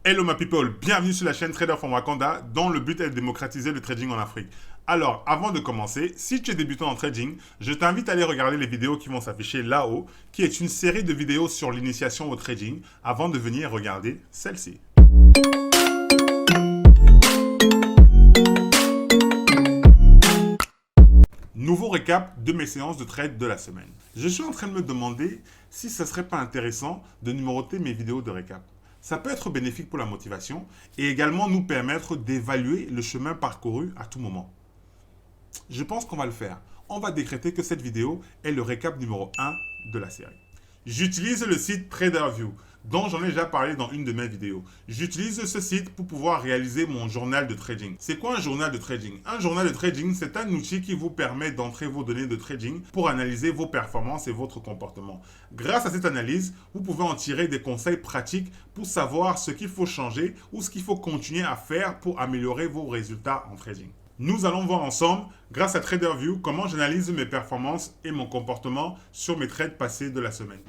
Hello my people, bienvenue sur la chaîne Trader from Wakanda dont le but est de démocratiser le trading en Afrique. Alors, avant de commencer, si tu es débutant en trading, je t'invite à aller regarder les vidéos qui vont s'afficher là-haut, qui est une série de vidéos sur l'initiation au trading, avant de venir regarder celle-ci. Nouveau récap de mes séances de trade de la semaine. Je suis en train de me demander si ça serait pas intéressant de numéroter mes vidéos de récap. Ça peut être bénéfique pour la motivation et également nous permettre d'évaluer le chemin parcouru à tout moment. Je pense qu'on va le faire. On va décréter que cette vidéo est le récap numéro 1 de la série. J'utilise le site TraderView, dont j'en ai déjà parlé dans une de mes vidéos. J'utilise ce site pour pouvoir réaliser mon journal de trading. C'est quoi un journal de trading? Un journal de trading, c'est un outil qui vous permet d'entrer vos données de trading pour analyser vos performances et votre comportement. Grâce à cette analyse, vous pouvez en tirer des conseils pratiques pour savoir ce qu'il faut changer ou ce qu'il faut continuer à faire pour améliorer vos résultats en trading. Nous allons voir ensemble, grâce à TraderView, comment j'analyse mes performances et mon comportement sur mes trades passés de la semaine.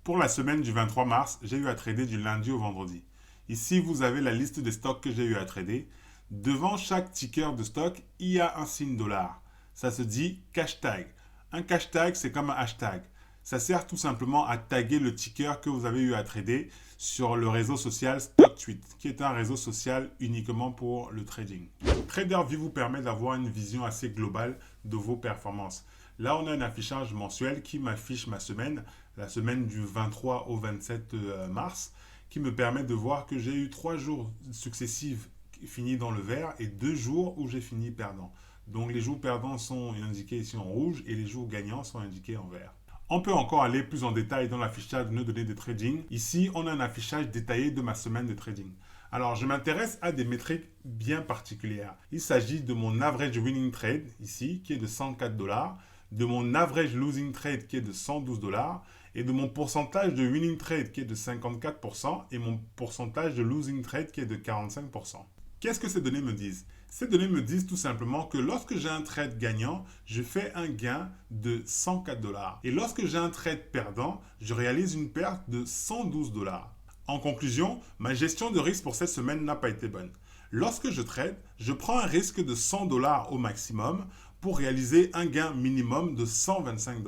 Pour la semaine du 23 mars, j'ai eu à trader du lundi au vendredi. Ici, vous avez la liste des stocks que j'ai eu à trader. Devant chaque ticker de stock, il y a un signe $. Ça se dit cash tag. Un cash tag, c'est comme un hashtag. Ça sert tout simplement à taguer le ticker que vous avez eu à trader sur le réseau social StockTweet, qui est un réseau social uniquement pour le trading. TraderView vous permet d'avoir une vision assez globale de vos performances. Là, on a un affichage mensuel qui m'affiche ma semaine, la semaine du 23 au 27 mars, qui me permet de voir que j'ai eu 3 jours successifs finis dans le vert et 2 jours où j'ai fini perdant. Donc les jours perdants sont indiqués ici en rouge et les jours gagnants sont indiqués en vert. On peut encore aller plus en détail dans l'affichage de nos données de trading. Ici, on a un affichage détaillé de ma semaine de trading. Alors, je m'intéresse à des métriques bien particulières. Il s'agit de mon average winning trade, ici, qui est de $104, de mon average losing trade, qui est de $112, et de mon pourcentage de winning trade, qui est de 54%, et mon pourcentage de losing trade, qui est de 45%. Qu'est-ce que ces données me disent? Ces données me disent tout simplement que lorsque j'ai un trade gagnant, je fais un gain de $104. Et lorsque j'ai un trade perdant, je réalise une perte de $112. En conclusion, ma gestion de risque pour cette semaine n'a pas été bonne. Lorsque je trade, je prends un risque de $100 au maximum pour réaliser un gain minimum de $125.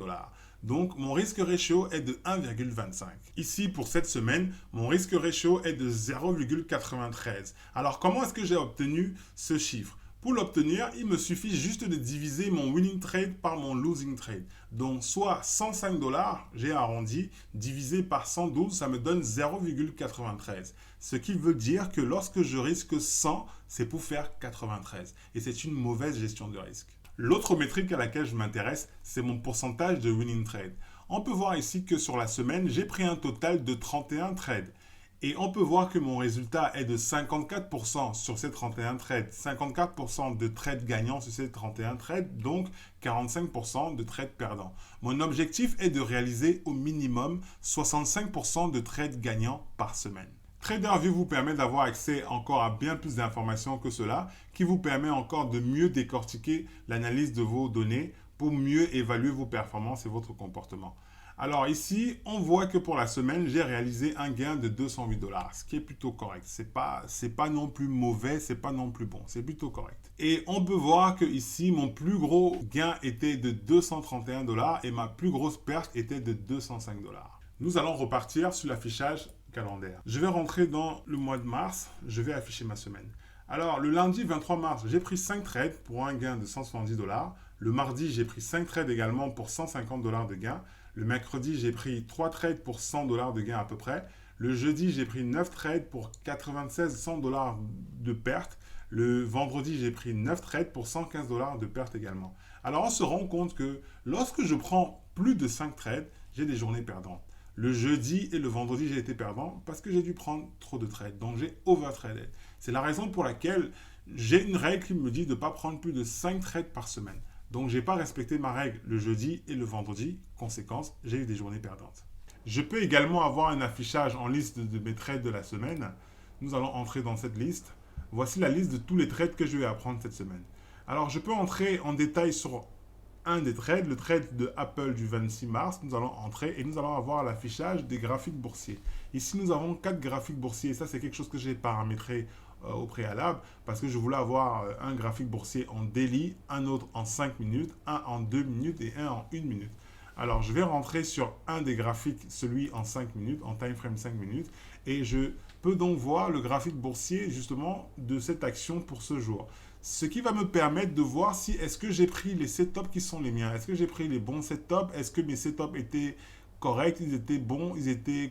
Donc, mon risque ratio est de 1,25. Ici, pour cette semaine, mon risque ratio est de 0,93. Alors, comment est-ce que j'ai obtenu ce chiffre? Pour l'obtenir, il me suffit juste de diviser mon winning trade par mon losing trade. Donc, soit $105, j'ai arrondi, divisé par 112, ça me donne 0,93. Ce qui veut dire que lorsque je risque 100, c'est pour faire 93. Et c'est une mauvaise gestion de risque. L'autre métrique à laquelle je m'intéresse, c'est mon pourcentage de winning trade. On peut voir ici que sur la semaine, j'ai pris un total de 31 trades. Et on peut voir que mon résultat est de 54% sur ces 31 trades, 54% de trades gagnants sur ces 31 trades, donc 45% de trades perdants. Mon objectif est de réaliser au minimum 65% de trades gagnants par semaine. TraderView vous permet d'avoir accès encore à bien plus d'informations que cela, qui vous permet encore de mieux décortiquer l'analyse de vos données pour mieux évaluer vos performances et votre comportement. Alors ici, on voit que pour la semaine, j'ai réalisé un gain de $208, ce qui est plutôt correct. C'est pas non plus mauvais, c'est pas non plus bon, c'est plutôt correct. Et on peut voir que ici, mon plus gros gain était de $231 et ma plus grosse perte était de $205. Nous allons repartir sur l'affichage calendaire. Je vais rentrer dans le mois de mars, je vais afficher ma semaine. Alors, le lundi 23 mars, j'ai pris 5 trades pour un gain de $170. Le mardi, j'ai pris 5 trades également pour $150 de gain. Le mercredi, j'ai pris 3 trades pour $100 de gain à peu près. Le jeudi, j'ai pris 9 trades pour 96 $100 de perte. Le vendredi, j'ai pris 9 trades pour $115 de perte également. Alors, on se rend compte que lorsque je prends plus de 5 trades, j'ai des journées perdantes. Le jeudi et le vendredi, j'ai été perdant parce que j'ai dû prendre trop de trades. Donc, j'ai overtradé. C'est la raison pour laquelle j'ai une règle qui me dit de ne pas prendre plus de 5 trades par semaine. Donc, je n'ai pas respecté ma règle le jeudi et le vendredi. Conséquence, j'ai eu des journées perdantes. Je peux également avoir un affichage en liste de mes trades de la semaine. Nous allons entrer dans cette liste. Voici la liste de tous les trades que je vais apprendre cette semaine. Alors, je peux entrer en détail sur un des trades, le trade de Apple du 26 mars. Nous allons entrer et nous allons avoir l'affichage des graphiques boursiers. Ici, nous avons 4 graphiques boursiers. Ça, c'est quelque chose que j'ai paramétré au préalable parce que je voulais avoir un graphique boursier en daily, un autre en 5 minutes, un en 2 minutes et un en 1 minute. Alors, je vais rentrer sur un des graphiques, celui en 5 minutes, en time frame 5 minutes, et je peux donc voir le graphique boursier justement de cette action pour ce jour. Ce qui va me permettre de voir si est-ce que j'ai pris les setups qui sont les miens. Est-ce que j'ai pris les bons setups? Est-ce que mes setups étaient corrects? Ils étaient bons?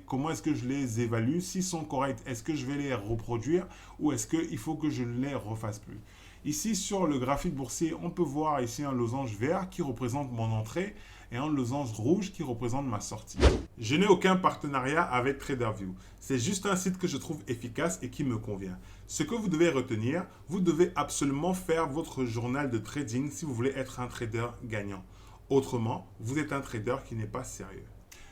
Comment est-ce que je les évalue? S'ils sont corrects, est-ce que je vais les reproduire ou est-ce qu'il faut que je ne les refasse plus? Ici, sur le graphique boursier, on peut voir ici un losange vert qui représente mon entrée et un losange rouge qui représente ma sortie. Je n'ai aucun partenariat avec TraderView. C'est juste un site que je trouve efficace et qui me convient. Ce que vous devez retenir, vous devez absolument faire votre journal de trading si vous voulez être un trader gagnant. Autrement, vous êtes un trader qui n'est pas sérieux.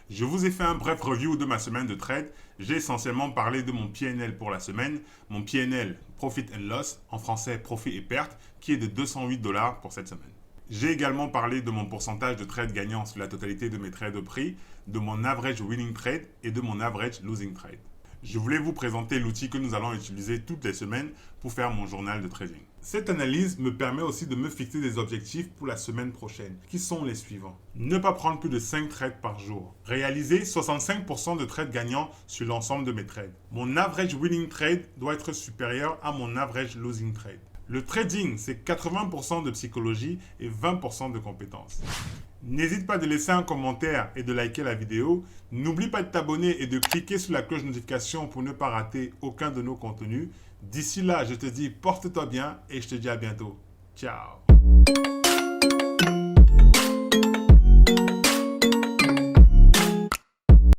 Je vous ai fait un bref review de ma semaine de trade. J'ai essentiellement parlé de mon PNL pour la semaine. Mon PNL, Profit and Loss, en français profit et perte, qui est de 208 $ pour cette semaine. J'ai également parlé de mon pourcentage de trade gagnant sur la totalité de mes trades de prix, de mon average winning trade et de mon average losing trade. Je voulais vous présenter l'outil que nous allons utiliser toutes les semaines pour faire mon journal de trading. Cette analyse me permet aussi de me fixer des objectifs pour la semaine prochaine, qui sont les suivants. Ne pas prendre plus de 5 trades par jour. Réaliser 65% de trades gagnants sur l'ensemble de mes trades. Mon average winning trade doit être supérieur à mon average losing trade. Le trading, c'est 80% de psychologie et 20% de compétences. N'hésite pas de laisser un commentaire et de liker la vidéo. N'oublie pas de t'abonner et de cliquer sur la cloche de notification pour ne pas rater aucun de nos contenus. D'ici là, je te dis porte-toi bien et je te dis à bientôt. Ciao!